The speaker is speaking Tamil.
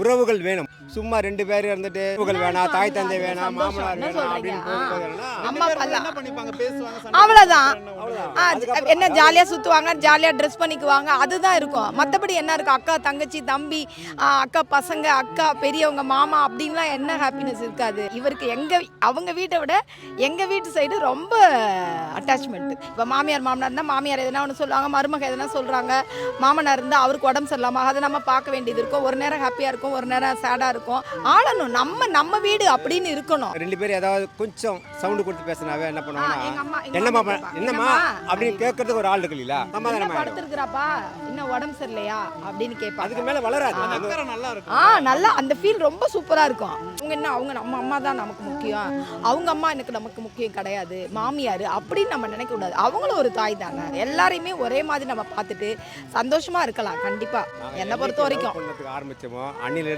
உறவுகள் வேணும். சும்மா 2 பேர் இருந்துட்டு உறவுகள் வேணாம், தாய் தந்தை வேணாம், மாமனார் வேணாம் அப்படின்னு அவ்வளவுதான். என்ன ஜாலியா சுத்துவாங்க, ஜாலியா ட்ரெஸ் பண்ணிக்குவாங்க, அதுதான் இருக்கும். மற்றபடி என்ன இருக்கும், அக்கா தங்கச்சி தம்பி, அக்கா பசங்க, அக்கா பெரியவங்க, மாமா அப்படின்லாம் என்ன ஹாப்பினஸ் இருக்காது. இவருக்கு அவங்க வீட்டை விட எங்க வீட்டு சைடு ரொம்ப அட்டாச்மெண்ட். இப்போ மாமியார் மாமனார் இருந்தால் மாமியார் எதனா ஒன்று சொல்லுவாங்க, மருமக எதனா சொல்றாங்க, மாமனார் இருந்தால் அவருக்கு உடம்பு சரியில்லாம அதை நம்ம பார்க்க வேண்டியது இருக்கும். ஒரு நேரம் ஹாப்பியா இருக்கும், ஒரு நேரம் சேடா இருக்கும். ஆளணும், நம்ம வீடு அப்படின்னு இருக்கணும். 2 பேர் ஏதாவது கொஞ்சம் சவுண்ட் கொடுத்து பேசினாவே என்ன பண்ணுவாங்கன்னா, என்னம்மா அப்படின்னு கேட்கறதுக்கு ஒரு ஆள் இருக்கு இல்லையா, சமாதானம் படுத்துருக்குறாப்பா, இன்னும் உடம்பு சரியில்லையா அப்படின்னு கேட்பாங்க. அதுக்கு மேல வளராது. நல்லா இருக்கும். நல்லா அந்த ஃபீல் ரொம்ப சூப்பரா இருக்கும். அவங்க நம்ம அம்மா தான் நமக்கு முக்கியம், அவங்க அம்மா எனக்கு நமக்கு முக்கியம் கிடையாது, மாமியார் அப்படின்னு நம்ம நினைக்க கூடாது. அவங்களும் ஒரு தாய் தானே. எல்லாரையுமே ஒரே மாதிரி நம்ம பார்த்துட்டு சந்தோஷமா இருக்கலாம். கண்டிப்பா என்னை பொறுத்த வரைக்கும் ஆரம்பிச்சோமோ அன்னி